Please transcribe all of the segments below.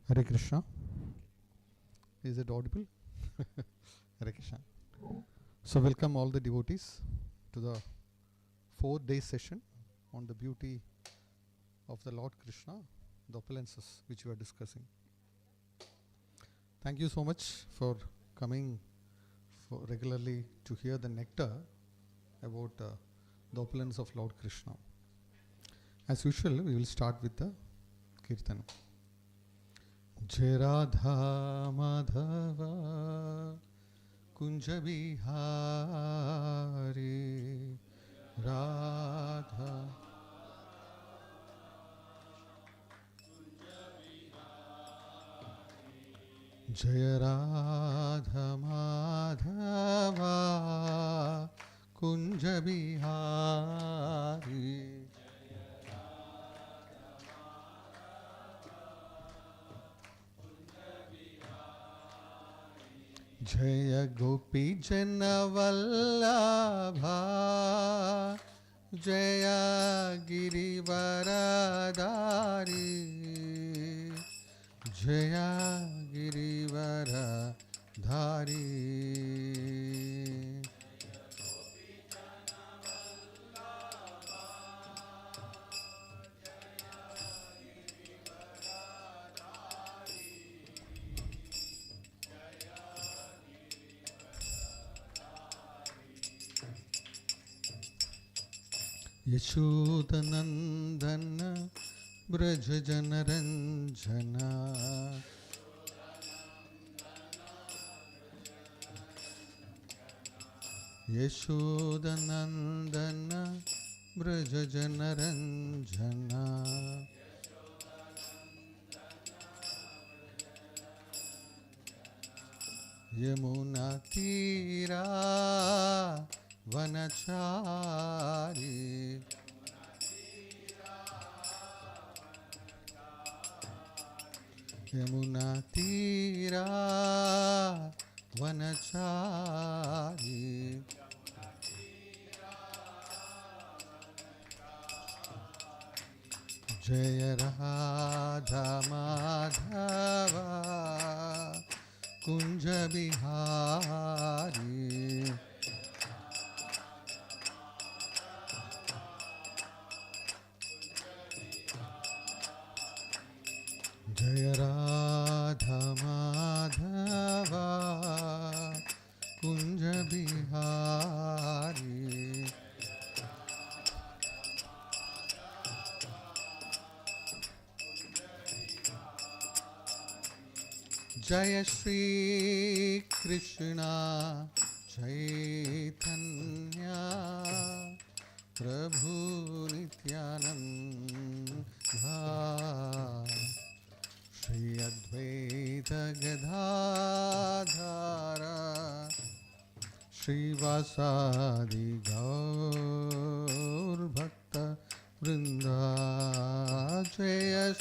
Hare Krishna. Is it audible? Hare Krishna. So welcome all the devotees to the 4-day session on the beauty of the Lord Krishna, the opulences which we are discussing. Thank you so much for coming for regularly to hear the nectar about the opulence of Lord Krishna. As usual, we will start with the kirtan. Jai Radha Madhava Kunja Bihari Radha Jai Radha Madhava Kunja Bihari Jaya Gopi Jana Vallabha Jaya Girivaradhari Jaya Girivaradhari Yashodanandana Braja Janaranjana Yashodanandana Braja Janaranjana Yamuna Tira Vanachari Yamuna Tira Vanachari Jaya Radha Madhava Kunja Bihari Jaya Radha Madhava Kunja Bihari Jaya Shri Krishna Chaitanya Prabhu Nityananda Shri Advaita Gadadhara Shri Vasadi Gaur Bhakta Vrinda Jaya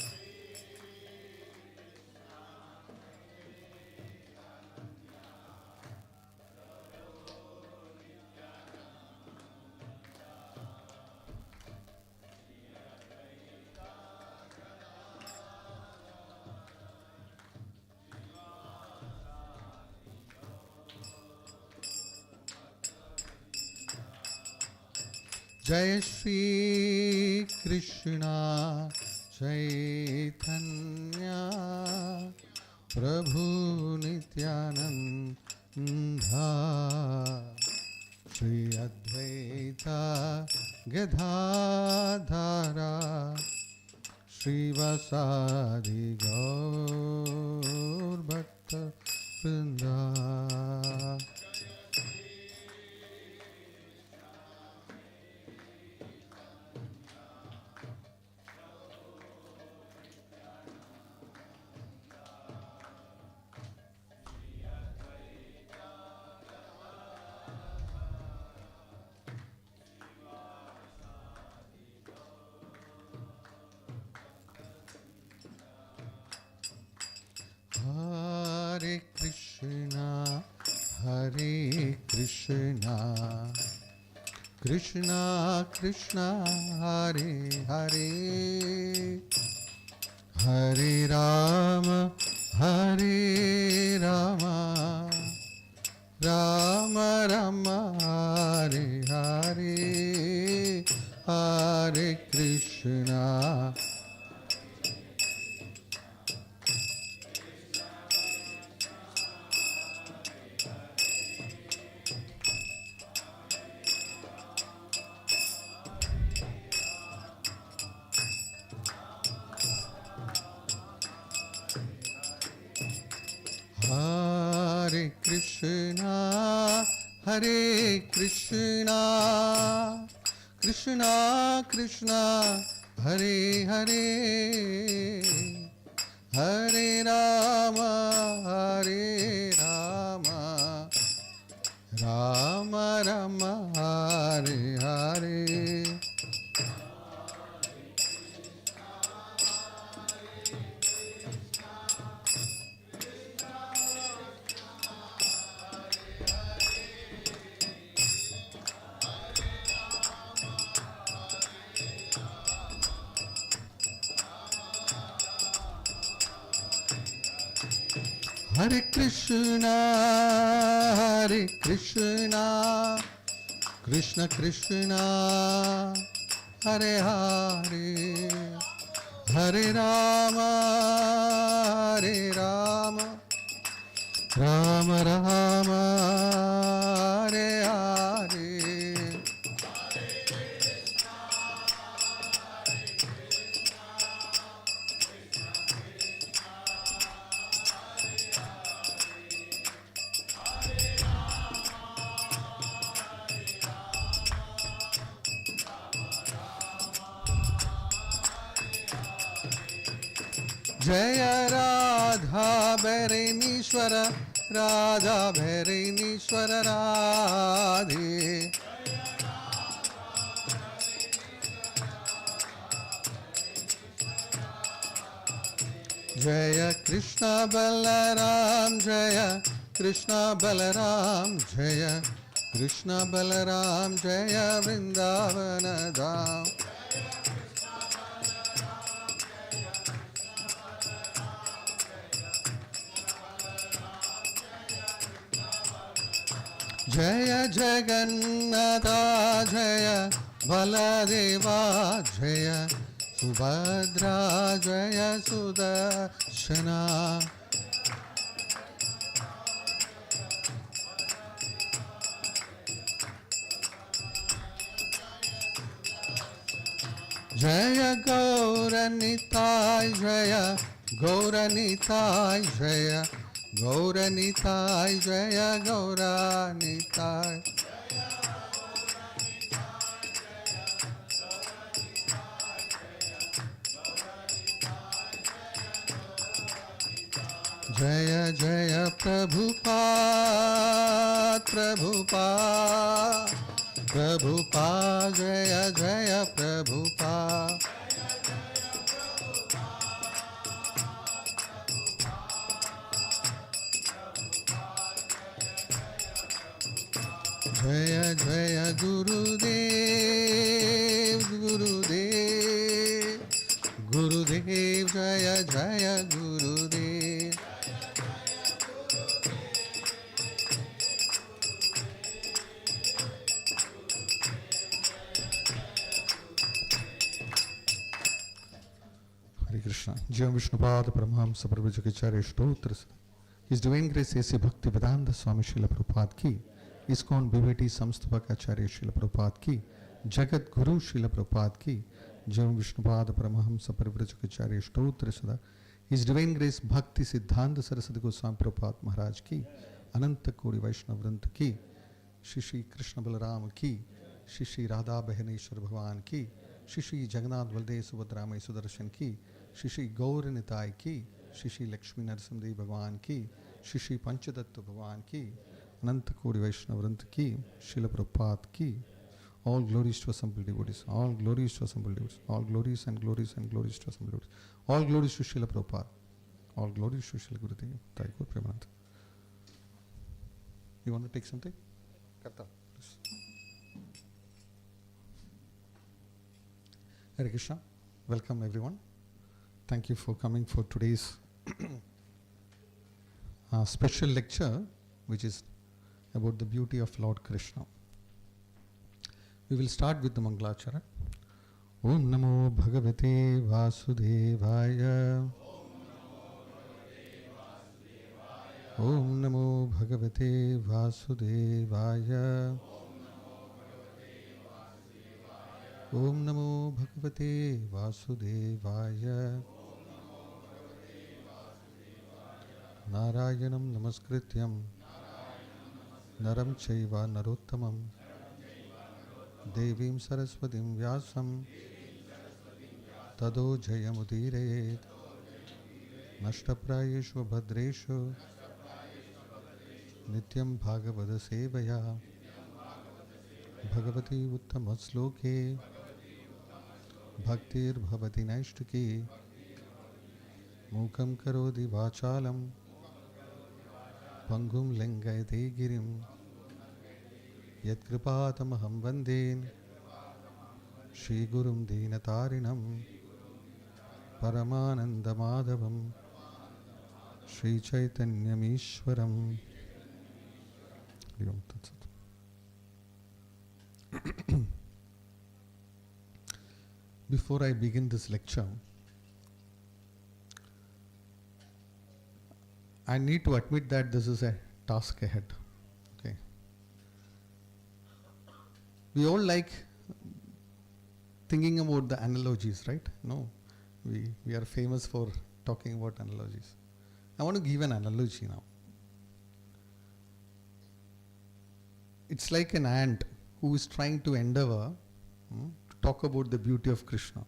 Jai Shri Krishna Chaitanya Prabhu Nityananda Shri Advaita Gadadhara Shri Vasadi Gaur Bhakta Vrinda Hare Krishna, Hare Krishna, Krishna Krishna, Hare Hare, Hare Rama, Hare Rama, Rama Rama, Hare Hare, Hare Krishna. Hare Krishna, Hare Krishna, Krishna Krishna, Hare Hare, Hare Rama, Hare Rama, Rama Rama, Hare Hare. Hare Krishna, Hare Krishna, Krishna Krishna, Hare Hare, Hare Rama, Hare Rama, Rama Rama, Hare Hare. Jaya Radha Bharanishwara, Radha Bharanishwara Radhe. Jaya Krishna Balaram, Jaya Krishna Balaram, Jaya Krishna Balaram, Jaya Vrindavana Dham. Jaya Jagannatha, Jaya Baladeva, Jaya Subhadra, Jaya Sudarshana. Jaya Gauranitai, Jaya Gauranitai, Jaya Gauranitai, Jaya Gauranitai. Jaya Jaya Prabhupada, Prabhupada, Prabhupada, Jaya Jaya Prabhupada. Jaya Jaya Gurudev, Gurudev, Gurudev, Jaya Jaya Gurudev. Hare Krishna. Jiva Vishnupada Paramahamsa Prabhupada Stotra. His Divine Grace A.C. Bhaktivedanta Swami Prabhupada ki, ISKCON BBT Samstapaka Acharya Srila Prabhupada ki, Jagat Guru Srila Prabhupada ki, Jiva Vishnupada Paramahamsa Prabhupada Stotra Sada, His Divine Grace Bhakti Siddhanta Saraswati Goswami Prabhupada Maharaj ki, Ananta Kodi Vaishnava Vranta ki, Shri Krishna Balaram ki, Shri Radha Bharaneshwar Bhagavan ki, Shri Jagannath Baldev Subhadra Sudarshan ki, Shri Gaur Nitai ki, Shri Lakshmi Narasimha Bhagavan ki, Shri Panchadatta Bhagavan ki, Ananta Kodi Vaishnava Vranta ki, Srila Prabhupada ki. All glories to assembled devotees, all glories to assembled devotees, all glories and glories and glories to assembled devotees, all glories to Srila Prabhupada, all glories to Srila Gurudev. Thakur Premanand. You want to take something? Karta, please. Hare Krishna. Welcome everyone thank you for coming for today's special lecture, which is about the beauty of Lord Krishna. We will start with the Mangalachara. Om Namo Bhagavate Vasudevaya. Om Namo Bhagavate Vasudevaya. Om Namo Bhagavate Vasudevaya. Narayanam Namaskrityam Naram Chaiva Narottamam Devim Saraswatim Vyasam Tado Jayamudirayet Nashtaprayeshu Bhadreshu Nityam Bhagavada Sevaya Bhagavati Uttamasloke Bhaktir Bhavati Naishtaki Mukam Karodi Vachalam Pangum Lengayate Girim Yat Kripatamaham Vandin Shri Gurum Dinatarinam Paramananda Madhavam Shri Chaitanyam Ishwaram. Before I begin this lecture, I need to admit that this is a task ahead. Okay. We all like thinking about the analogies, right? No, we are famous for talking about analogies. I want to give an analogy now. It's like an ant who is trying to endeavor to talk about the beauty of Krishna.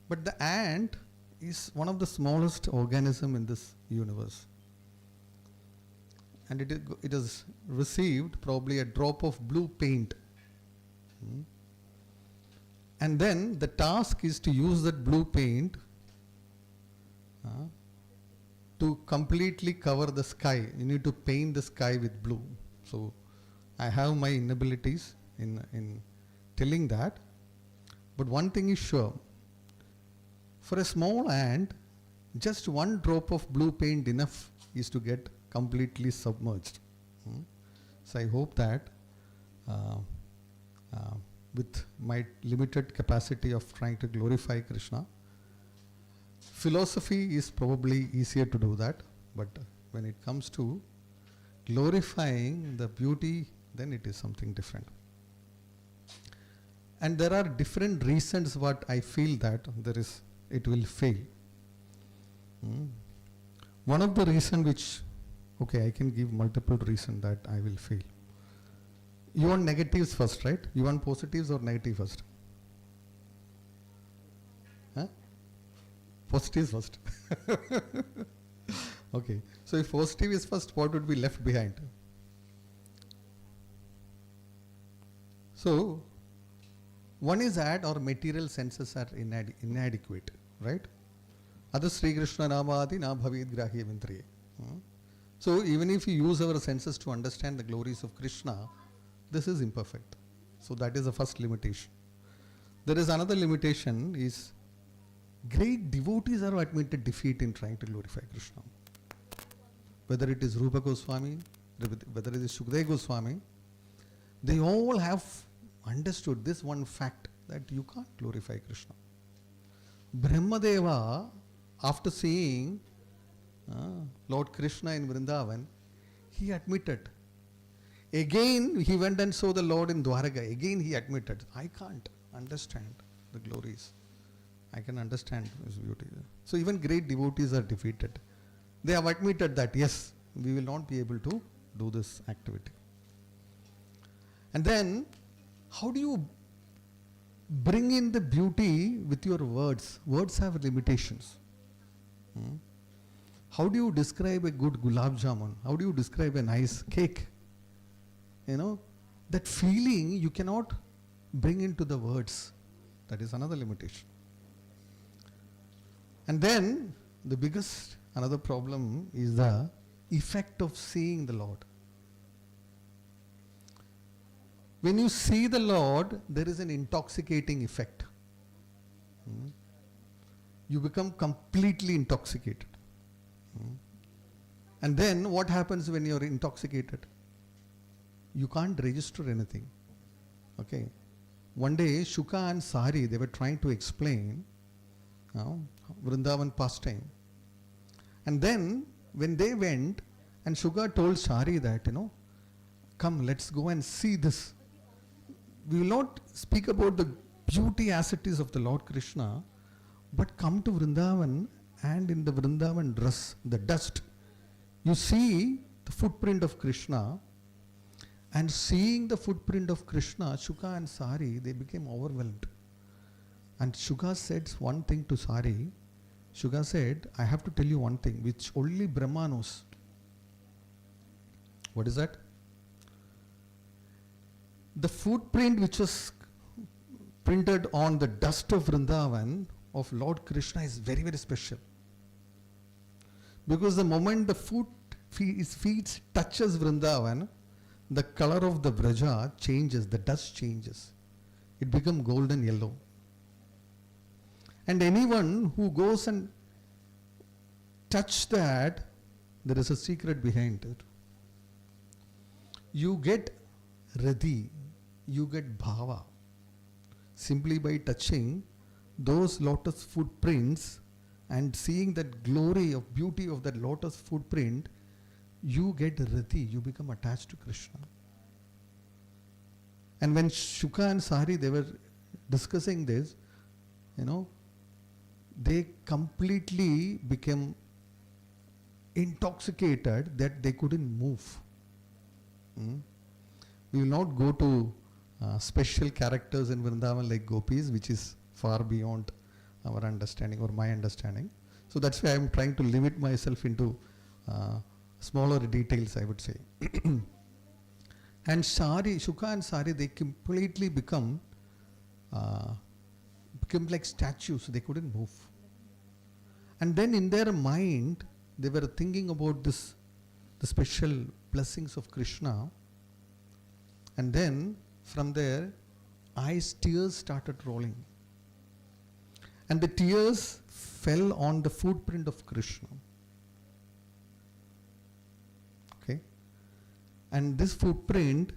But the ant is one of the smallest organism in this universe. And it has received probably a drop of blue paint. And then the task is to use that blue paint to completely cover the sky. You need to paint the sky with blue. So I have my inabilities in telling that. But one thing is sure. For a small ant, just one drop of blue paint enough is to get completely submerged. So I hope that with my limited capacity of trying to glorify Krishna, philosophy is probably easier to do that, but when it comes to glorifying the beauty, then it is something different. And there are different reasons what I feel that it will fail. One of the reasons which, I can give multiple reasons that I will fail. You want negatives first, right? You want positives or negative first? Positives first. Okay. So if positive is first, what would be left behind? So, one is that our material senses are inadequate, right? Other Sri Krishna Namadi na bhavid grahi vintriye. So, even if you use our senses to understand the glories of Krishna, this is imperfect. So, that is the first limitation. There is another limitation is great devotees are admitted defeat in trying to glorify Krishna. Whether it is Rupa Goswami, whether it is Shukdev Goswami, they all have understood this one fact that you can't glorify Krishna. Brahmadeva, after seeing Lord Krishna in Vrindavan, he admitted. Again, he went and saw the Lord in Dwaraka. Again, he admitted, I can't understand the glories. I can understand his beauty. So even great devotees are defeated. They have admitted that, yes, we will not be able to do this activity. And then, how do you bring in the beauty with your words? Words have limitations. How do you describe a good gulab jamun? How do you describe a nice cake? That feeling you cannot bring into the words. That is another limitation. And then another problem is the effect of seeing the Lord. When you see the Lord, there is an intoxicating effect. you become completely intoxicated. And then what happens when you're intoxicated? You can't register anything. Okay. One day, Shuka and Sari, they were trying to explain Vrindavan pastime. And then, when they went, and Shuka told Sari that, come, let's go and see this. We will not speak about the beauty as it is of the Lord Krishna, but come to Vrindavan, and in the Vrindavan dress, the dust, you see the footprint of Krishna. And seeing the footprint of Krishna, Shuka and Sari, they became overwhelmed. And Shuka said one thing to Sari. Shuka said, I have to tell you one thing which only Brahma knows. What is that? The footprint which was printed on the dust of Vrindavan of Lord Krishna is very, very special. Because the moment his feet touches Vrindavan, the color of the Vraja changes, the dust changes. It becomes golden yellow. And anyone who goes and touch that, there is a secret behind it. You get Radhi, you get Bhava. Simply by touching those lotus footprints and seeing that glory of beauty of that lotus footprint, you get Rati, you become attached to Krishna. And when Shuka and Sari, they were discussing this, they completely became intoxicated that they couldn't move. We will not go to special characters in Vrindavan like gopis, which is far beyond our understanding or my understanding. So that's why I am trying to limit myself into smaller details, I would say. And Shuka and Sari, they completely become like statues. They couldn't move. And then in their mind, they were thinking about the special blessings of Krishna. And then from there, tears started rolling. And the tears fell on the footprint of Krishna. Okay? And this footprint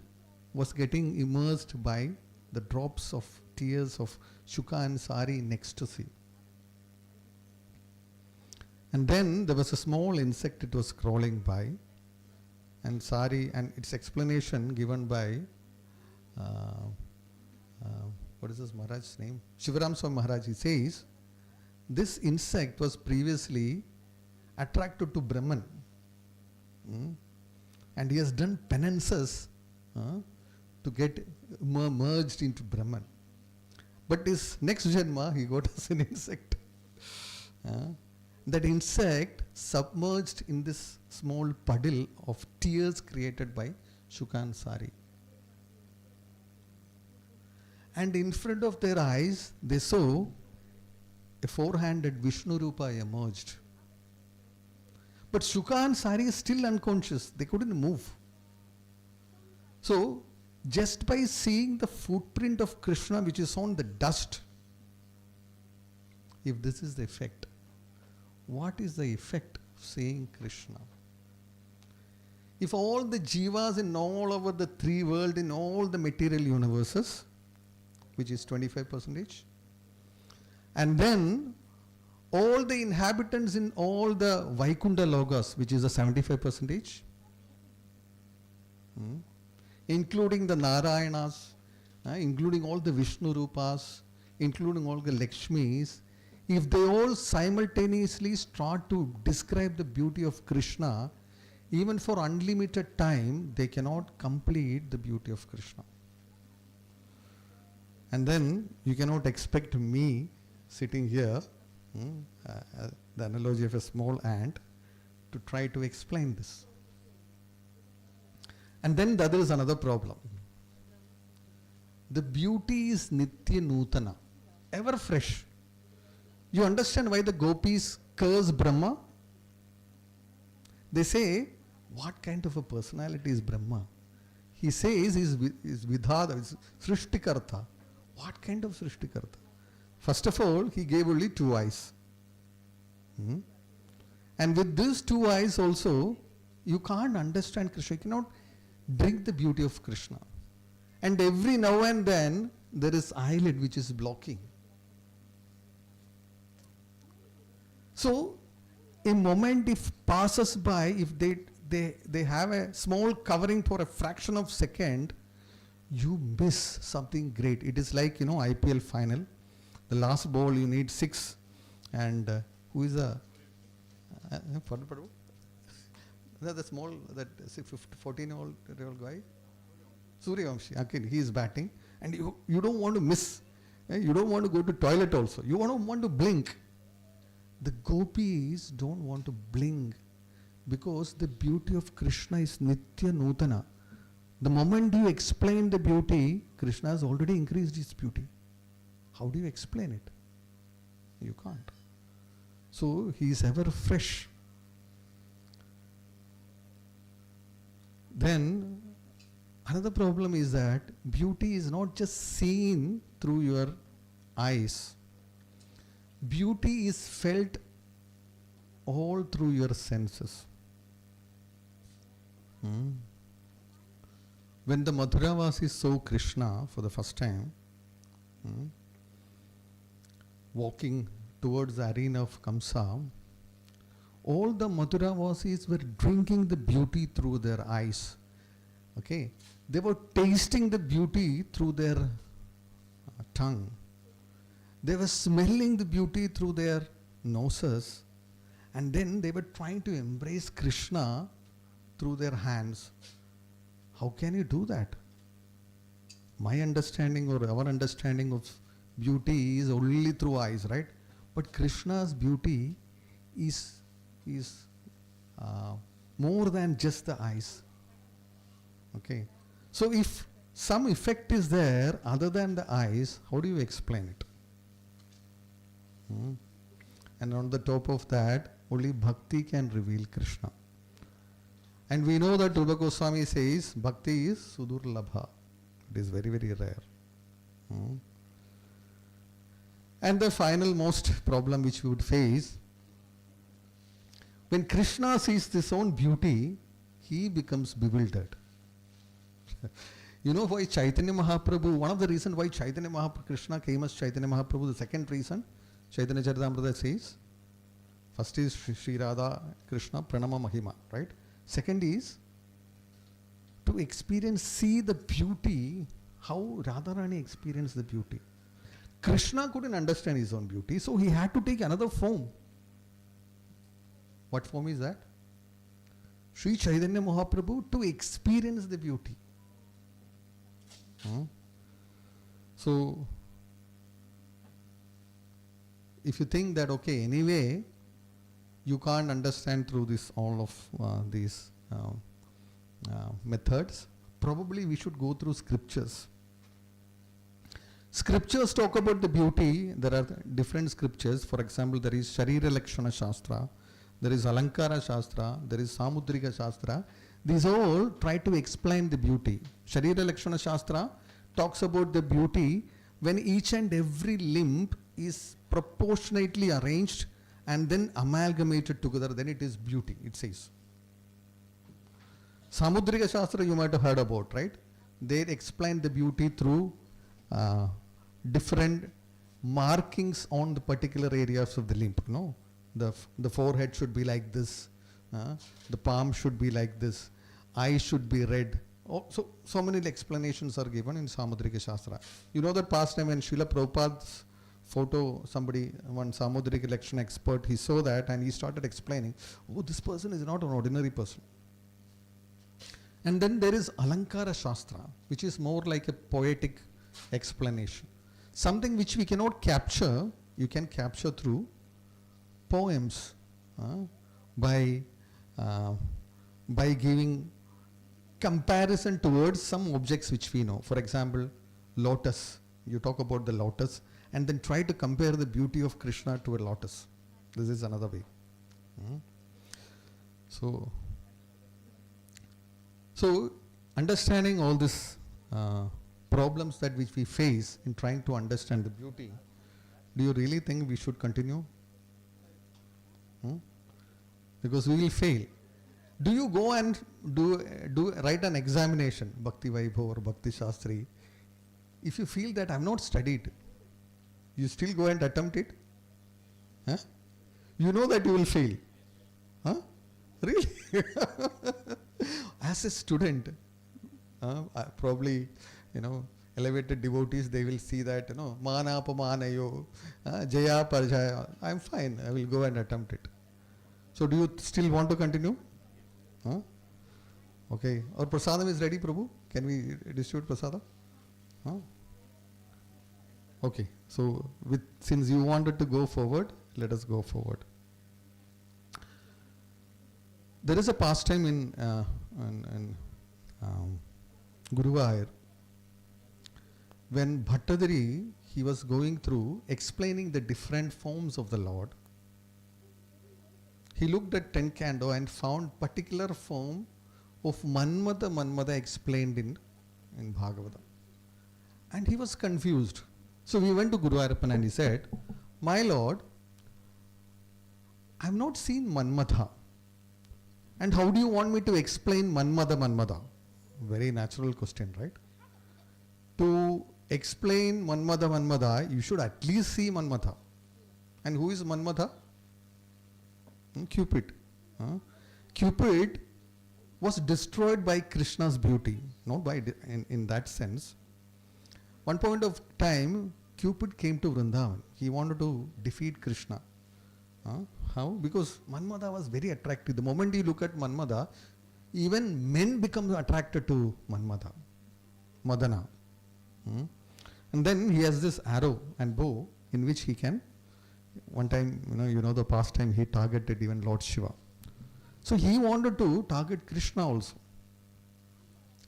was getting immersed by the drops of tears of Shuka and Sari in ecstasy. And then there was a small insect, it was crawling by. And Sari, and its explanation given by, what is this Maharaj's name? Shivaram Swami Maharaj, he says, this insect was previously attracted to Brahman. And he has done penances to get merged into Brahman. But his next Janma, he got as an insect. That insect submerged in this small puddle of tears created by Shuka and Sari. And in front of their eyes, they saw a four-handed Vishnu Rupa emerged. But Shuka and Sari is still unconscious. They couldn't move. So, just by seeing the footprint of Krishna which is on the dust, if this is the effect, what is the effect of seeing Krishna? If all the jivas in all over the three world, in all the material universes, which is 25%, and then all the inhabitants in all the Vaikunta Lokas, which is the 75%, including the Narayanas, including all the Vishnu Rupas, including all the Lakshmis, if they all simultaneously start to describe the beauty of Krishna, even for unlimited time, they cannot complete the beauty of Krishna. And then you cannot expect me sitting here, the analogy of a small ant, to try to explain this. And then there is another problem. The beauty is nitya nutana, ever fresh. You understand why the gopis curse Brahma? They say, what kind of a personality is Brahma? He says he is Vidhada, is Srishtikarta. What kind of Srishtikarta? First of all, he gave only 2 eyes. Hmm? And with these two eyes also, you can't understand Krishna. You cannot drink the beauty of Krishna. And every now and then, there is eyelid which is blocking. So, a moment if passes by, if they have a small covering for a fraction of second, you miss something great. It is like, IPL final. The last ball you need 6, and who is the the small, that 14-year-old guy, Suryavamshi. Okay, he is batting, and you don't want to miss. You don't want to go to toilet also. You don't want to blink. The gopis don't want to blink because the beauty of Krishna is Nitya Nutana. The moment you explain the beauty, Krishna has already increased his beauty. How do you explain it? You can't. So he is ever fresh. Then another problem is that beauty is not just seen through your eyes. Beauty is felt all through your senses. When the Madhuravasis saw Krishna for the first time, walking towards the arena of Kamsa, all the Madhuravasis were drinking the beauty through their eyes. Okay, they were tasting the beauty through their tongue. They were smelling the beauty through their noses, and then they were trying to embrace Krishna through their hands. How can you do that? My understanding or our understanding of beauty is only through eyes, right? But Krishna's beauty is more than just the eyes. Okay. So if some effect is there other than the eyes, how do you explain it? And on the top of that, only bhakti can reveal Krishna. And we know that Rupa Goswami says bhakti is sudurlabha. It is very, very rare. And the final most problem which we would face, when Krishna sees his own beauty, he becomes bewildered. You know why Chaitanya Mahaprabhu, one of the reasons why Chaitanya Mahaprabhu, Krishna came as Chaitanya Mahaprabhu, the second reason, Chaitanya Charitamrita says, first is Sri Radha Krishna Pranama Mahima, right? Second is to experience, see the beauty, how Radharani experienced the beauty. Krishna couldn't understand his own beauty, so he had to take another form. What form is that? Sri Chaitanya Mahaprabhu to experience the beauty. So, if you think that, okay, anyway, you can't understand through this, all of these methods, probably we should go through scriptures. Scriptures talk about the beauty. There are different scriptures. For example, there is Sharira Lakshana Shastra, there is Alankara Shastra, there is Samudrika Shastra. These all try to explain the beauty. Sharira Lakshana Shastra talks about the beauty when each and every limb is proportionately arranged and then amalgamated together, then it is beauty, it says. Samudrika Shastra you might have heard about, right? They explain the beauty through different markings on the particular areas of the limb. No, the forehead should be like this, the palm should be like this, eyes should be red. Oh, so many explanations are given in Samudrika Shastra. You know that past time when Srila Prabhupada's photo, one Samudrika Lakshana expert, he saw that and he started explaining, oh, this person is not an ordinary person. And then there is Alankara Shastra, which is more like a poetic explanation. Something which we cannot capture, you can capture through poems, by giving comparison towards some objects which we know. For example, lotus. You talk about the lotus and then try to compare the beauty of Krishna to a lotus. This is another way. So understanding all these problems that which we face in trying to understand the beauty, do you really think we should continue? Because we will fail. Do you go and write an examination, Bhakti Vaibhav or Bhakti Shastri? If you feel that I have not studied, you still go and attempt it? Huh? You know that you will fail. Huh? Really? As a student, probably, elevated devotees, they will see that, Mana Pamanayo, Jaya Parjaya. I am fine, I will go and attempt it. So do you still want to continue? Huh? Okay. Our prasadam is ready, Prabhu. Can we distribute prasadam? Huh? Okay. So since you wanted to go forward, let us go forward. There is a pastime in Guruvayur. When Bhattadari, he was going through explaining the different forms of the Lord, he looked at 10 candle and found particular form of Manmada explained in Bhagavata. And he was confused. So we went to Guru Ayappan and he said, my Lord, I have not seen Manmada. And how do you want me to explain Manmada? Very natural question, right? To explain Manmada, you should at least see Manmada. And who is Manmada? Cupid. Cupid was destroyed by Krishna's beauty, not by in that sense. One point of time, Cupid came to Vrindavan. He wanted to defeat Krishna. How? Because Manmada was very attractive. The moment you look at Manmada, even men become attracted to Manmada, Madana. And then he has this arrow and bow in which he can. One time, the past time he targeted even Lord Shiva. So he wanted to target Krishna also.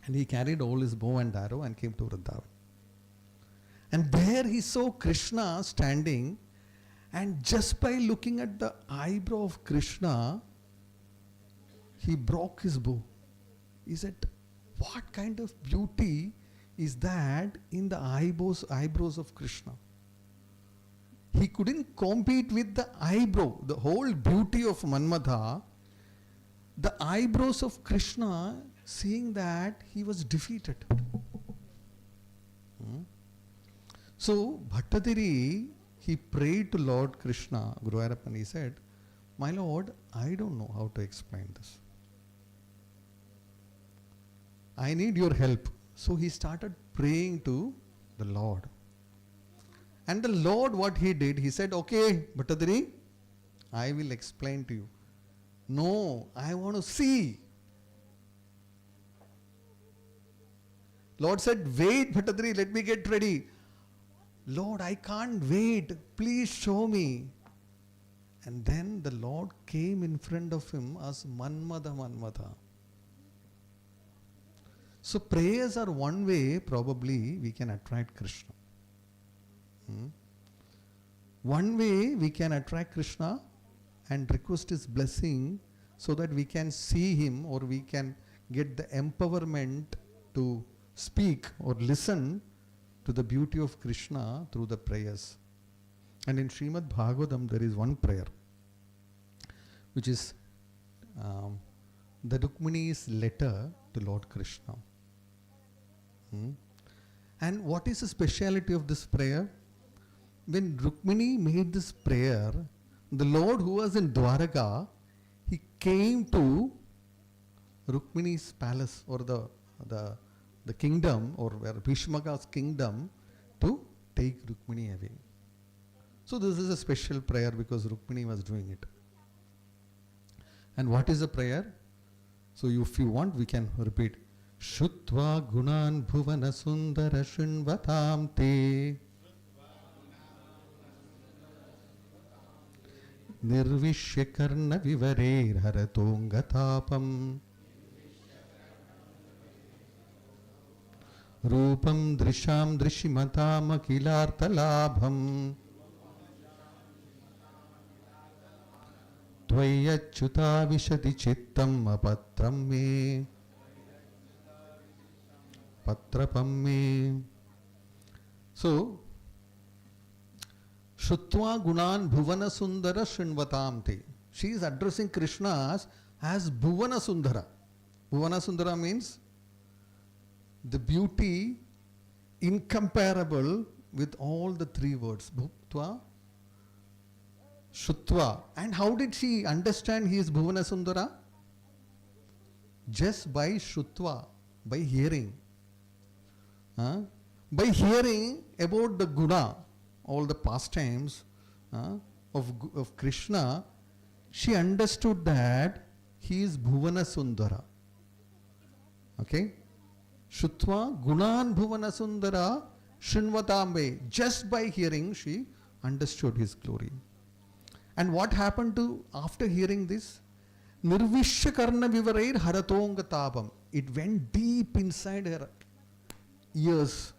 And he carried all his bow and arrow and came to Vrindavan. And there he saw Krishna standing, and just by looking at the eyebrow of Krishna, he broke his bow. He said, what kind of beauty is that in the eyebrows of Krishna? He couldn't compete with the eyebrow, the whole beauty of Manmada. The eyebrows of Krishna, seeing that, he was defeated. So Bhattadiri, he prayed to Lord Krishna, Guru Ayappan, he said, my Lord, I don't know how to explain this. I need your help. So he started praying to the Lord. And the Lord, what he did, he said, okay, Bhattadiri, I will explain to you. No, I want to see. Lord said, wait, Bhattadari, let me get ready. Lord, I can't wait. Please show me. And then the Lord came in front of him as Manmada. So prayers are one way probably we can attract Krishna. One way we can attract Krishna and request his blessing so that we can see him, or we can get the empowerment to speak or listen to the beauty of Krishna through the prayers. And in Srimad Bhagavatam there is one prayer which is the Rukmini's letter to Lord Krishna. And what is the speciality of this prayer? When Rukmini made this prayer, the Lord who was in Dwaraka, he came to Rukmini's palace, or the kingdom, or where Bhishmaka's kingdom, to take Rukmini away. So this is a special prayer because Rukmini was doing it. And what is the prayer? So if you want, we can repeat. Shutva gunan bhuvana sundara shinvatam te nirvishya karna vivarer haratongatapam rupam drisham drishimatam akilartalabham tvayachyuta vishadi chittam apatram me patrapam me. So Shutva gunan bhuvana sundara shinvatam te. She is addressing Krishna as Bhuvana Sundara. Bhuvana Sundara means the beauty incomparable with all the three words. Bhuktva, Shutva. And how did she understand he is Bhuvana Sundara? Just by Shutva, by hearing. By hearing about the guna, all the pastimes of Krishna, she understood that he is Bhuvana Sundara. Okay? Shutva Gunan Bhuvana Sundara Shinvatambe. Just by hearing, she understood his glory. And what happened to after hearing this? Nirvishya Karna Vivarair Haratonga Tabam. It went deep inside her ears.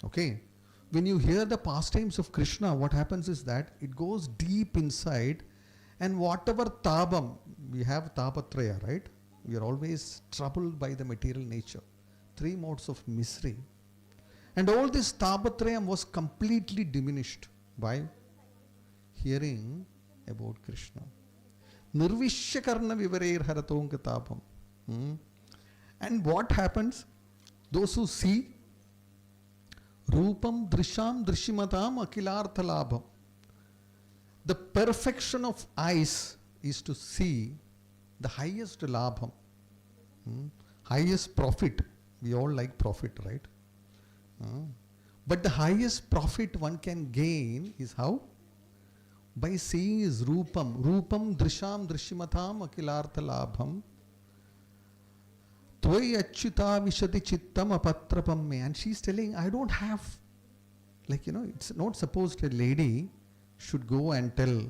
Okay? When you hear the pastimes of Krishna, what happens is that it goes deep inside, and whatever tabam, we have tapatraya, right? We are always troubled by the material nature. Three modes of misery. And all this tapatrayam was completely diminished by hearing about Krishna. Nirvishya karna vivareir haratonga tapam. And what happens? Those who see Rupam Drisham Drishimatam Akilartha Labham. The perfection of eyes is to see the highest labham, highest profit. We all like profit, right? But the highest profit one can gain is how? By seeing his Rupam. Rupam Drisham Drishimatam Akilartha Labham. Tvai achyuta vishati chittam apatrapam me. And she's telling, I don't have, it's not supposed a lady should go and tell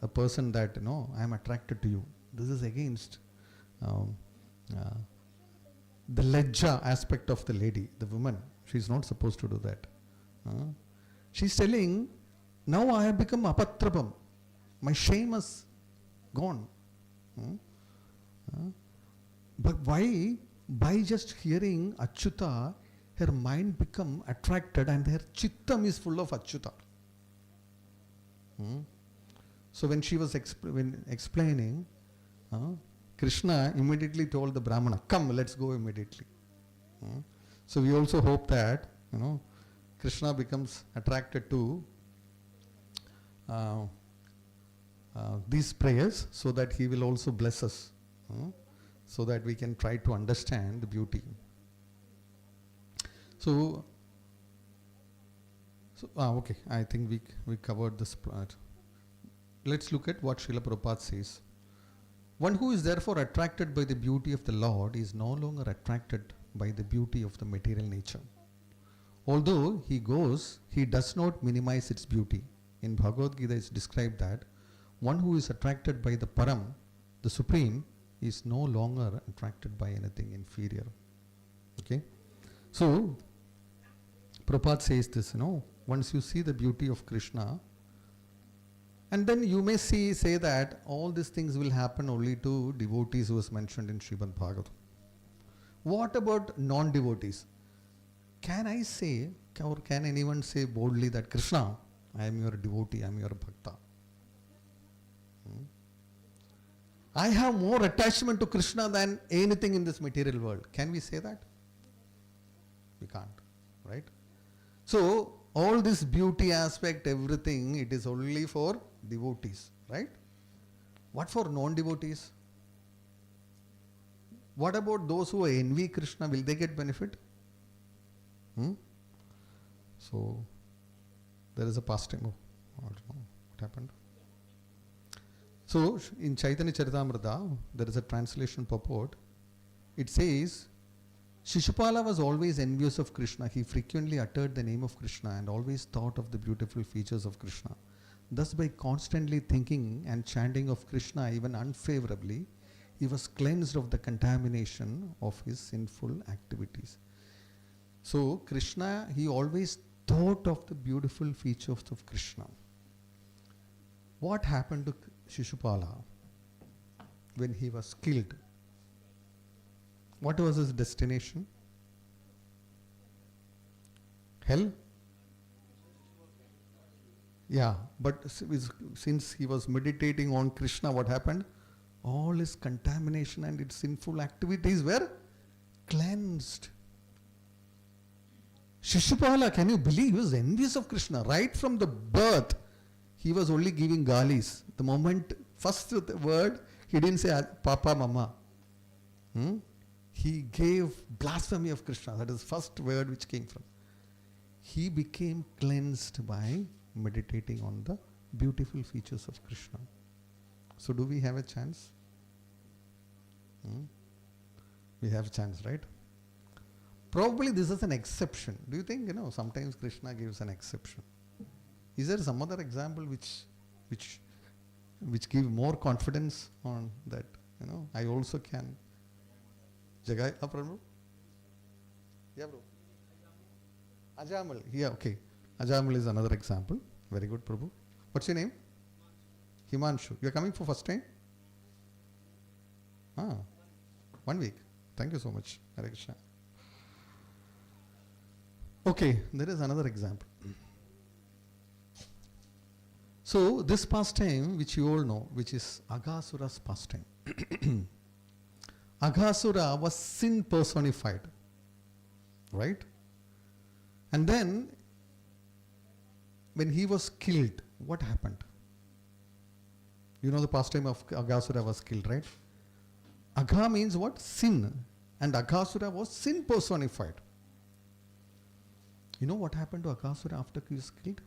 a person that, I am attracted to you. This is against the lajja aspect of the lady, the woman. She's not supposed to do that. She's telling, now I have become apatrapam. My shame has gone. But why? By just hearing Achyuta, her mind become attracted and her chittam is full of Achyuta. So when she was explaining, Krishna immediately told the Brahmana, come, let's go immediately. So we also hope that, Krishna becomes attracted to these prayers so that he will also bless us. So that we can try to understand the beauty. Okay, I think we covered this part. Let's look at what Srila Prabhupada says. One who is therefore attracted by the beauty of the Lord is no longer attracted by the beauty of the material nature. Although he does not minimize its beauty. In Bhagavad Gita it's described that one who is attracted by the Param, the Supreme, is no longer attracted by anything inferior. Okay? So, Prabhupada says this, once you see the beauty of Krishna, and then you may say that all these things will happen only to devotees who was mentioned in Srimad Bhagavatam. What about non-devotees? Can I say, or can anyone say boldly that Krishna, I am your devotee, I am your bhakta? I have more attachment to Krishna than anything in this material world. Can we say that? We can't, right? So, all this beauty aspect, everything, it is only for devotees, right? What for non-devotees? What about those who envy Krishna? Will they get benefit? So, there is a pastime. I don't know what happened. So, in Chaitanya Charitamrita, there is a translation purport. It says, Shishupala was always envious of Krishna. He frequently uttered the name of Krishna and always thought of the beautiful features of Krishna. Thus, by constantly thinking and chanting of Krishna even unfavorably, he was cleansed of the contamination of his sinful activities. So, Krishna, he always thought of the beautiful features of Krishna. What happened to Shishupala when he was killed? What was his destination? Hell? Yeah, but since he was meditating on Krishna, what happened? All his contamination and its sinful activities were cleansed. Shishupala, can you believe, he was envious of Krishna. Right from the birth, he was only giving galis. The moment, first word, he didn't say Papa, Mama. He gave blasphemy of Krishna. That is the first word which came from. He became cleansed by meditating on the beautiful features of Krishna. So do we have a chance? We have a chance, right? Probably this is an exception. Do you think, sometimes Krishna gives an exception? Is there some other example which give more confidence on that? I also can. Jagai, Prabhu? Yeah, bro. Ajamal. Yeah, okay. Ajamal is another example. Very good, Prabhu. What's your name? Himanshu. You are coming for first time? 1 week. Thank you so much. Hare Krishna. Okay, there is another example. So this pastime, which you all know, which is Aghasura's pastime. Aghasura was sin personified, right? And then, when he was killed, what happened? You know the pastime of Aghasura was killed, right? Agha means what? Sin. And Aghasura was sin personified. You know what happened to Aghasura after he was killed?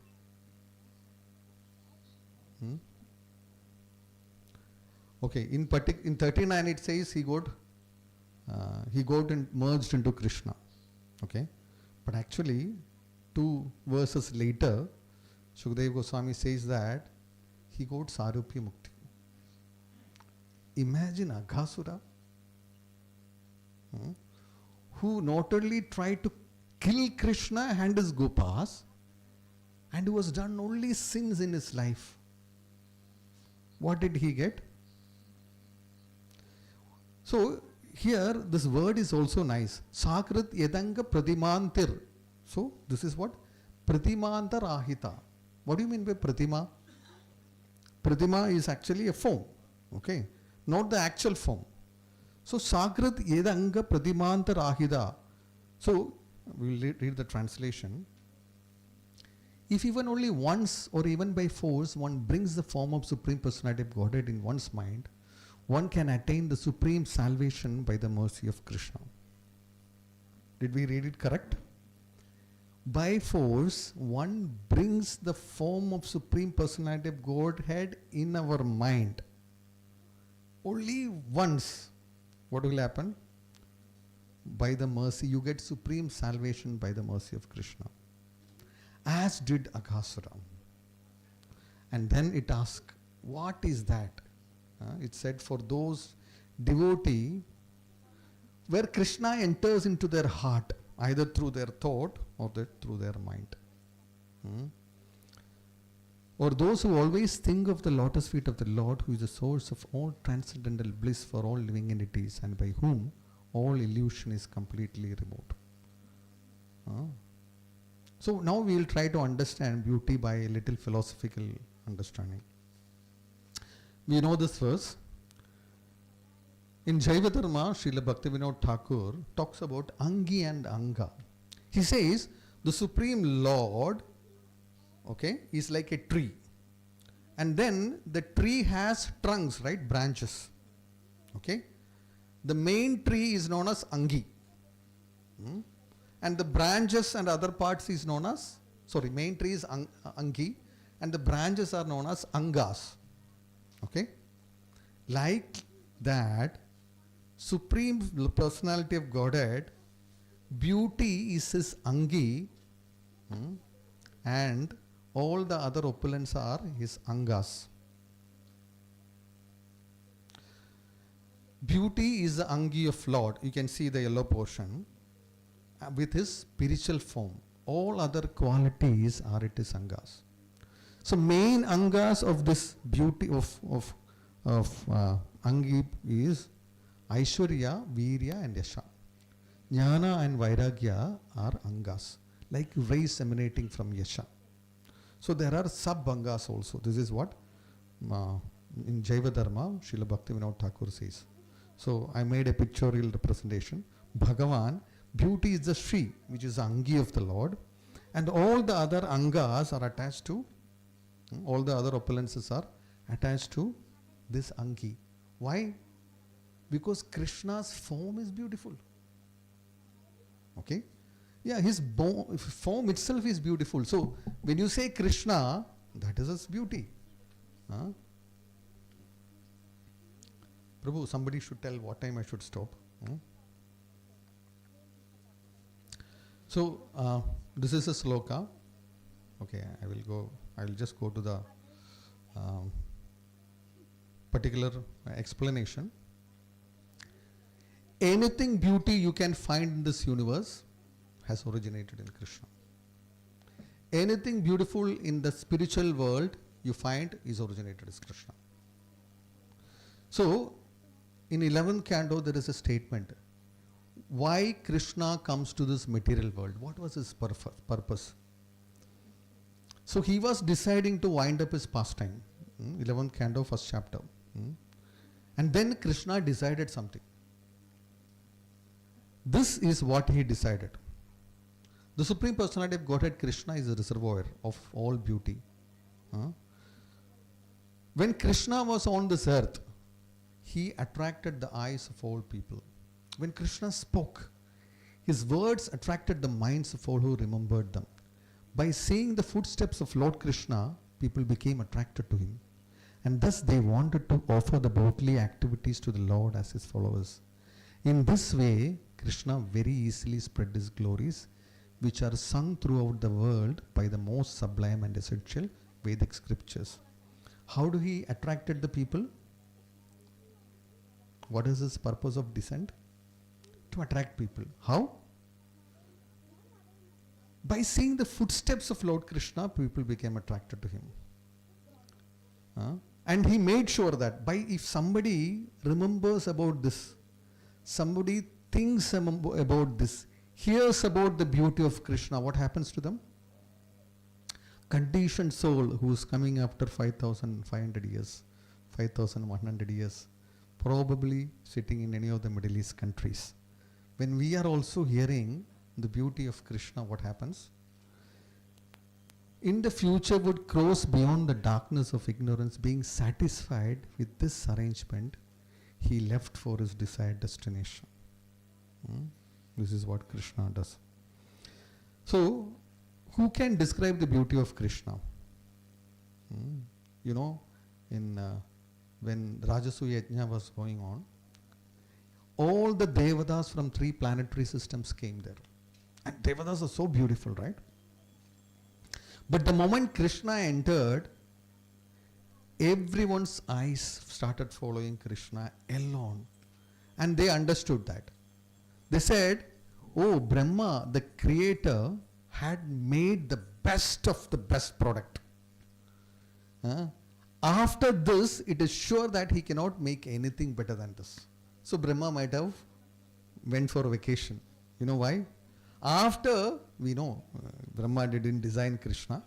Okay, in 39 it says he got and merged into Krishna. Okay, but actually 2 verses later, Shukadeva Goswami says that he got Sarupya Mukti. Imagine Aghasura, who not only tried to kill Krishna and his Gopas, and who has done only sins in his life. What did he get? So here this word is also nice. Sakrit yedanga pratimantir. So this is what? Pratimantarahita. What do you mean by pratima? Pratima is actually a form. Okay. Not the actual form. So Sakrit yedanga pratimantarahita. So we will read the translation. If even only once or even by force one brings the form of Supreme Personality of Godhead in one's mind, one can attain the supreme salvation by the mercy of Krishna. Did we read it correct? By force, one brings the form of Supreme Personality of Godhead in our mind. Only once. What will happen? By the mercy, you get supreme salvation by the mercy of Krishna. As did Aghasura. And then it asked, what is that? It said, for those devotee, where Krishna enters into their heart, either through their thought or through their mind. Or those who always think of the lotus feet of the Lord, who is the source of all transcendental bliss for all living entities, and by whom all illusion is completely removed. So now we will try to understand beauty by a little philosophical understanding. We know this verse. In Jaiva Dharma, Srila Bhaktivedanta Thakur talks about Angi and Anga. He says the Supreme Lord, okay, is like a tree. And then the tree has trunks, right, branches. Okay. The main tree is known as Angi. And the branches and other parts is known as, main tree is Angi, and the branches are known as Angas. Okay. Like that, Supreme Personality of Godhead, beauty is his Angi, and all the other opulence are his Angas. Beauty is the Angi of Lord. You can see the yellow portion with his spiritual form. All other qualities are his Angas. So main Angas of this beauty of Angi is Aishwarya, Virya and Yasha. Jnana and Vairagya are Angas, like rays emanating from Yasha. So there are sub-bhangas also. This is what in Jaiva Dharma, Srila Bhaktivedanta Thakur says. So I made a pictorial representation. Bhagavan, beauty is the Sri, which is the Angi of the Lord. And all the other Angas are attached to, all the other opulences are attached to this Angi. Why? Because Krishna's form is beautiful. Okay? Yeah, his form itself is beautiful. So when you say Krishna, that is his beauty. Prabhu, somebody should tell what time I should stop. So this is a sloka. Okay, I will just go to the particular explanation. Anything beauty you can find in this universe has originated in Krishna. Anything beautiful in the spiritual world you find is originated as Krishna. So in 11th canto there is a statement. Why Krishna comes to this material world? What was his purpose? So he was deciding to wind up his pastime. 11th canto, first chapter. And then Krishna decided something. This is what he decided. The Supreme Personality of Godhead Krishna is a reservoir of all beauty. When Krishna was on this earth, he attracted the eyes of all people. When Krishna spoke, his words attracted the minds of all who remembered them. By seeing the footsteps of Lord Krishna, people became attracted to him. And thus they wanted to offer the bodily activities to the Lord as his followers. In this way, Krishna very easily spread his glories, which are sung throughout the world by the most sublime and essential Vedic scriptures. How do he attracted the people? What is his purpose of descent? To attract people. How? By seeing the footsteps of Lord Krishna, people became attracted to him. And he made sure that if somebody remembers about this, somebody thinks about this, hears about the beauty of Krishna, what happens to them? Conditioned soul who is coming after 5,500 years, 5,100 years, probably sitting in any of the Middle East countries. When we are also hearing the beauty of Krishna, what happens? In the future would cross beyond the darkness of ignorance, being satisfied with this arrangement, he left for his desired destination. This is what Krishna does. So, who can describe the beauty of Krishna? You know, when Rajasuya Yajna was going on, all the Devatas from 3 planetary systems came there. And Devatas are so beautiful, right? But the moment Krishna entered, everyone's eyes started following Krishna alone. And they understood that. They said, oh, Brahma, the creator, had made the best of the best product. After this, it is sure that he cannot make anything better than this. So Brahma might have went for a vacation. You know why? After, we know, Brahma didn't design Krishna,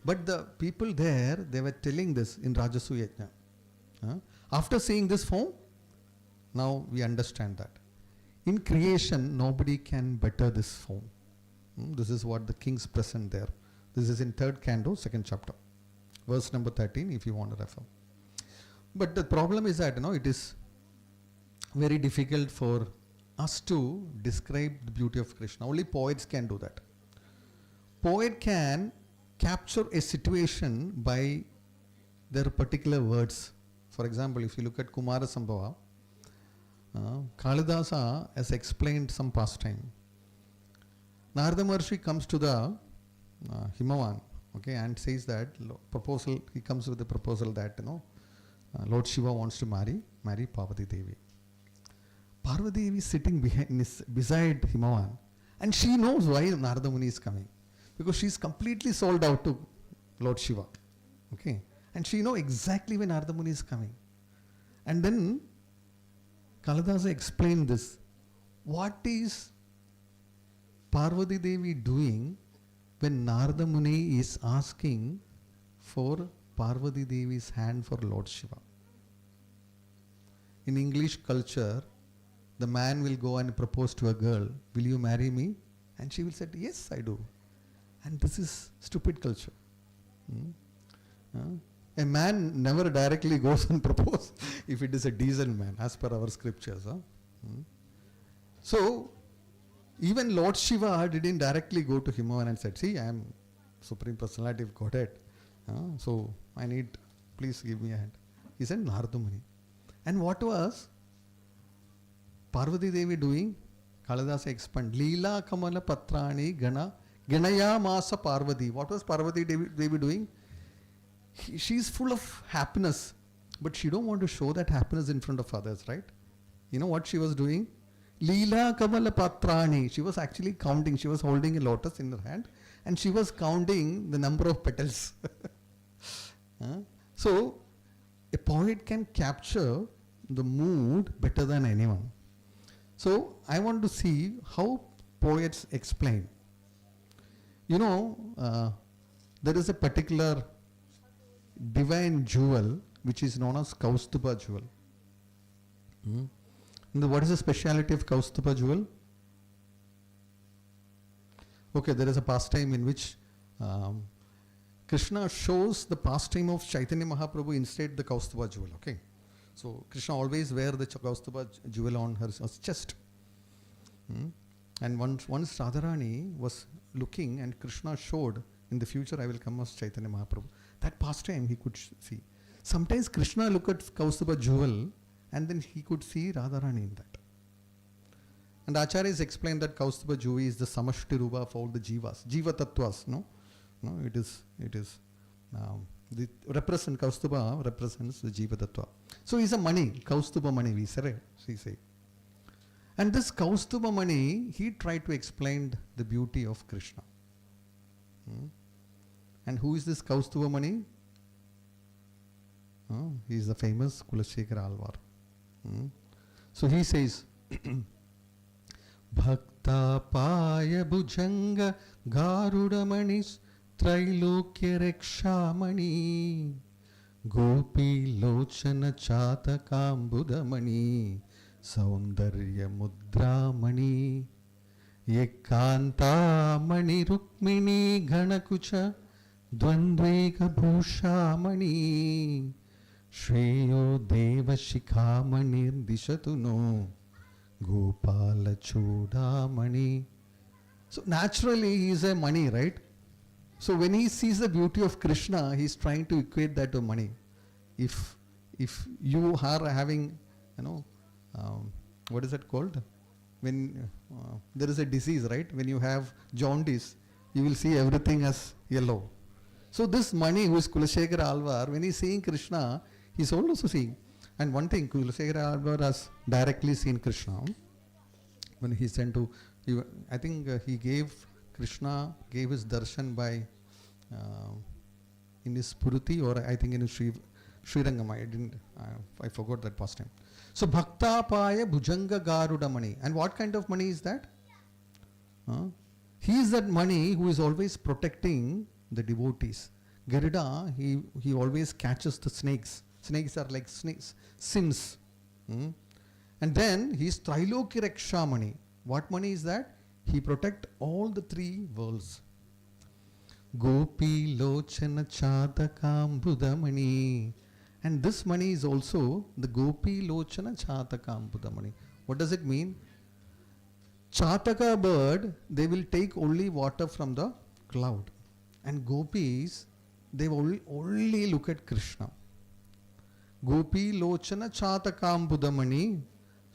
but the people there, they were telling this in Rajasuya Yajna. After seeing this form, now we understand that. In creation, nobody can better this form. This is what the kings present there. This is in 3rd canto, 2nd chapter. Verse number 13, if you want to refer. But the problem is that, it is very difficult for us to describe the beauty of Krishna. Only poets can do that. Poet can capture a situation by their particular words. For example, if you look at Kumara Sambhava, Kalidasa has explained some pastime. Narada Maharshi comes to the Himavan, and says that he comes with the proposal that, Lord Shiva wants to marry Parvati Devi. Parvati Devi is sitting beside Himavan, and she knows why Narada Muni is coming, because she is completely sold out to Lord Shiva. And she knows exactly when Narada Muni is coming. And then Kalidasa explained this. What is Parvati Devi doing when Narada Muni is asking for Parvati Devi's hand for Lord Shiva. In English culture, the man will go and propose to a girl, will you marry me? And she will say, yes, I do. And this is stupid culture. A man never directly goes and proposes if it is a decent man, as per our scriptures. So, even Lord Shiva didn't directly go to him and said, see, I am Supreme Personality of Godhead. So, I need, please give me a hand. He said, Narada Muni. And what was Parvati Devi doing? Kalidasa expand. Leela Kamala Patrani Ganaya Masa Parvati. What was Parvati Devi doing? She is full of happiness, but she don't want to show that happiness in front of others, right? You know what she was doing? Leela Kamala Patrani. She was actually counting. She was holding a lotus in her hand and she was counting the number of petals. So, a poet can capture the mood better than anyone. So, I want to see how poets explain. You know, there is a particular divine jewel which is known as Kaustuba jewel. What is the speciality of Kaustuba jewel? Okay, there is a pastime in which Krishna shows the pastime of Chaitanya Mahaprabhu instead the Kaustuba jewel. Okay, so Krishna always wear the Kaustuba jewel on her chest. And once Radharani was looking and Krishna showed, in the future I will come as Chaitanya Mahaprabhu. That pastime he could see. Sometimes Krishna looked at Kaustuba jewel and then he could see Radharani in that. And Acharyas explained that Kaustuba jewel is the samashti rupa of all the jivas, jiva tattvas. No, it is. The Kaustuba represents the jiva tattva. So it's a money, Kaustuba money. We say. And this Kaustuba money, he tried to explain the beauty of Krishna. And who is this Kaustuba money? He is the famous Kulashekara Alvar. So he says, Bhakta Paya Bhujanga Garuda Manis Trailokya Rekshamani Gopi Lochana Chatakam Mani Saundarya Mudramani Yekanta Mani Rukmini Ganakucha Dvandveka Bhushamani Shreyo Deva Shikhamanir Dishatuno Gopala Chodamani. So naturally he is a money, right? So when he sees the beauty of Krishna, he is trying to equate that to money. If you are having, what is that called? When there is a disease, right? When you have jaundice, you will see everything as yellow. So this money, who is Kulashekara Alvar, when he is seeing Krishna, he is also seeing. And one thing, Kulashekara Alvar has directly seen Krishna. When he sent to, I think Krishna gave his darshan by, in his Puruti or I think in his Srirangam. I forgot that past time. So Bhakta Paya Bhujanga Garuda money. And what kind of money is that? He is that money who is always protecting the devotees. Garuda, he always catches the snakes. Snakes are like snakes, sins. And then he is Trailokya Reksha money. What money is that? He protects all the three worlds. Gopi Lochana Chatakam Budamani. And this money is also the Gopi Lochana Chatakam Budamani. What does it mean? Chataka bird, they will take only water from the cloud. And gopis, they only look at Krishna. Gopi Lochana Chatakam Budamani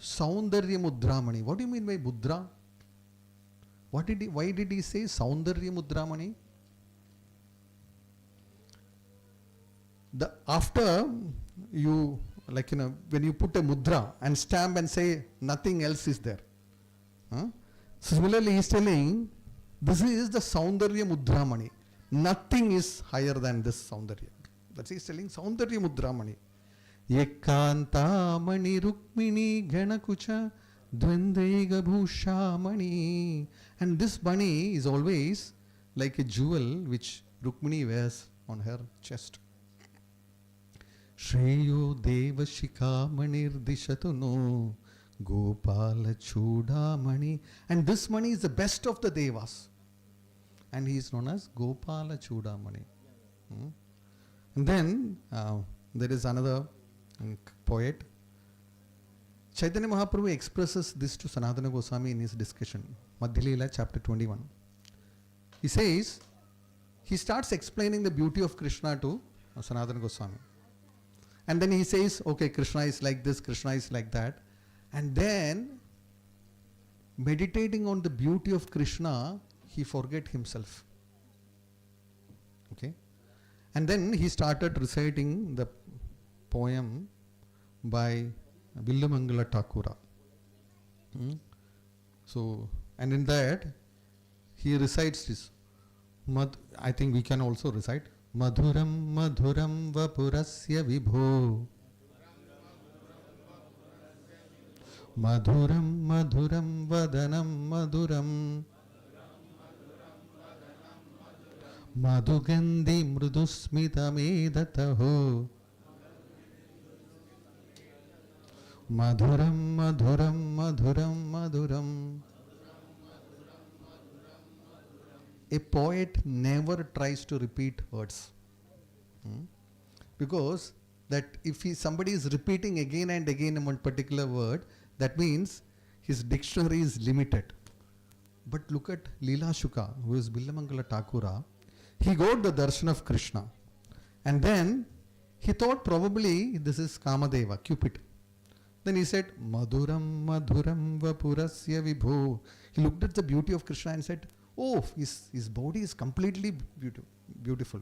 Saundarya Mudramani. What do you mean by Mudra? Why did he say Saundarya Mudramani? After you, when you put a mudra and stamp and say nothing else is there. Similarly, he is telling this is the Saundarya Mudramani. Nothing is higher than this Saundarya. That's he is telling Saundarya Mudramani. Yekanta Mani Rukmini Ganakucha Dvandega Bhushamani. And this money is always like a jewel which Rukmini wears on her chest. Shreyo Deva Shikamanir Dishatu no Gopala Chudamani. And this mani is the best of the Devas. And he is known as Gopala Chudamani. And then there is another poet. Chaitanya Mahaprabhu expresses this to Sanatana Goswami in his discussion. Madhya Leela chapter 21. He says, he starts explaining the beauty of Krishna to Sanatana Goswami. And then he says, okay, Krishna is like this, Krishna is like that. And then, meditating on the beauty of Krishna, he forget himself. Okay? And then he started reciting the poem by Villamangala Thakura. So, and in that, he recites this. I think we can also recite. Madhuram madhuram vapurasya vibho. Madhuram madhuram vadanam madhuram. Madhugandhi mrudusmitam edataho. Madhuram madhuram madhuram madhuram. A poet never tries to repeat words. Because that if somebody is repeating again and again one particular word, that means his dictionary is limited. But look at Leela Shuka, who is Villamangala Thakura. He got the darshan of Krishna. And then he thought probably this is Kamadeva, Cupid. Then he said, Madhuram madhuram vapurasya vibho. He looked at the beauty of Krishna and said, oh, his body is completely beautiful.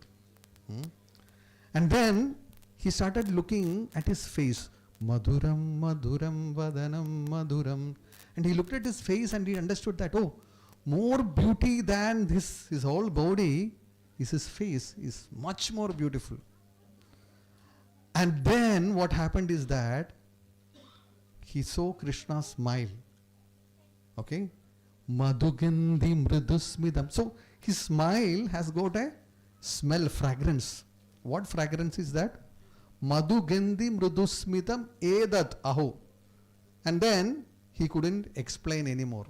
And then he started looking at his face. Madhuram madhuram vadanam madhuram. And he looked at his face and he understood that, oh, more beauty than his whole body is his face, is much more beautiful. And then what happened is that he saw Krishna smile. Okay? Madhugandhi mridusmidam. So his smile has got a smell, fragrance. What fragrance is that? Madhugandhi mridusmidam edat aho. And then he couldn't explain anymore.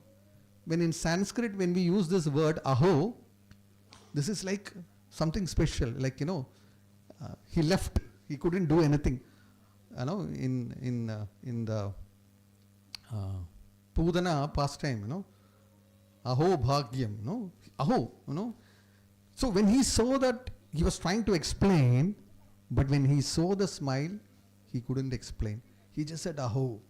When in Sanskrit, when we use this word aho, this is like something special. Like, he left. He couldn't do anything. In the Pudana pastime, Aho Bhagyam, Aho, So when he saw that, he was trying to explain, but when he saw the smile, he couldn't explain. He just said Aho.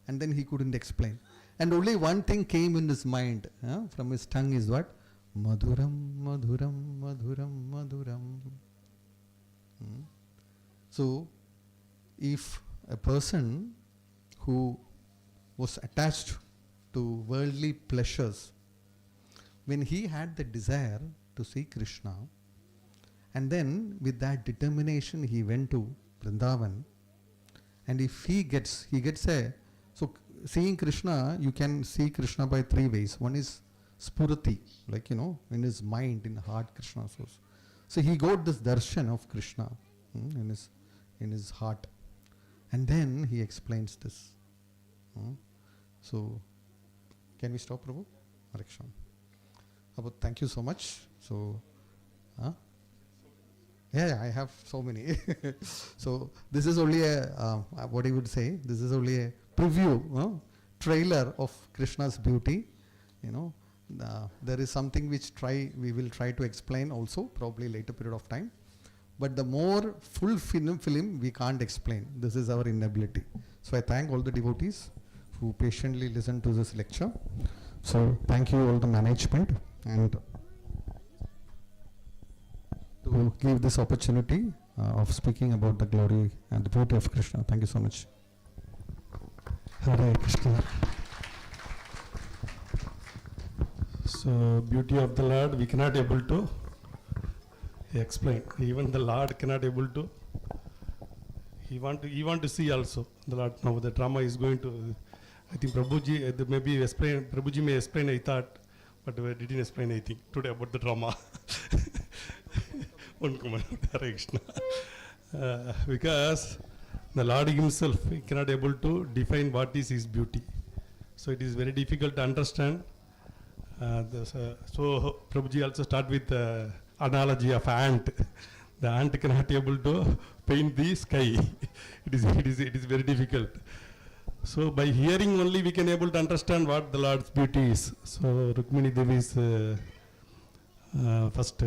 And then he couldn't explain. And only one thing came in his mind, from his tongue is what? Madhuram, madhuram, madhuram, madhuram. So, if a person who was attached to worldly pleasures, when he had the desire to see Krishna, and then with that determination he went to Vrindavan, and if he gets so seeing Krishna, you can see Krishna by three ways. One is spurati, like in his mind, in heart, Krishna shows. So he got this darshan of Krishna in his heart, and then he explains this. So, can we stop, Prabhu? Hare Krishna. Thank you so much. So, yeah, I have so many. So this is only a what I would say. This is only a preview, trailer of Krishna's beauty. There is something which we will try to explain also, probably later period of time. But the more full film we can't explain. This is our inability. So I thank all the devotees who patiently listened to this lecture. So thank you all the management and to give this opportunity of speaking about the glory and the beauty of Krishna. Thank you so much. Hare Krishna. So beauty of the Lord we cannot able to explain. Even the Lord cannot able to. He want to see also the Lord. Now the drama is going to. I think Prabhuji maybe explain. Prabhuji may explain. I thought, but we didn't explain anything today about the drama. One comment, Hare Krishna. Because the Lord himself he cannot able to define what is his beauty. So it is very difficult to understand. So Prabhuji also start with the analogy of ant. The ant cannot able to paint the sky. It is very difficult. So by hearing only we can able to understand what the Lord's beauty is. So Rukmini Devi's first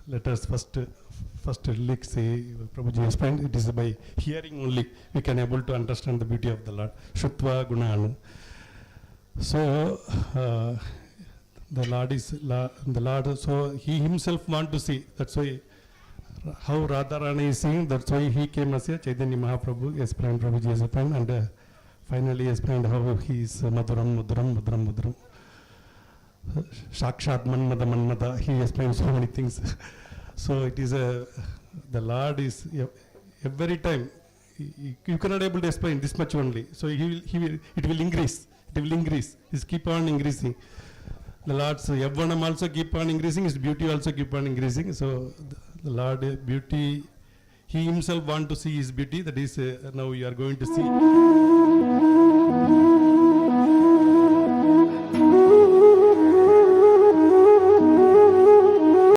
letters, first lyrics, Prabhuji explained, it is by hearing only we can able to understand the beauty of the Lord. Shutva Gunanu. So the Lord is the Lord. So he himself want to see. That's why how Radharani is seeing. That's why he came as a Chaitanya Mahaprabhu, explained Prabhuji explained, and finally explained how he is Madhuram. Shakshat Manmada. He explains so many things. So it is the Lord is every time you cannot able to explain this much only. So it will increase. It will increase. It keep on increasing. The Lord's Yavvanam also keep on increasing. His beauty also keep on increasing. So the Lord beauty, he himself want to see his beauty. That is now you are going to see.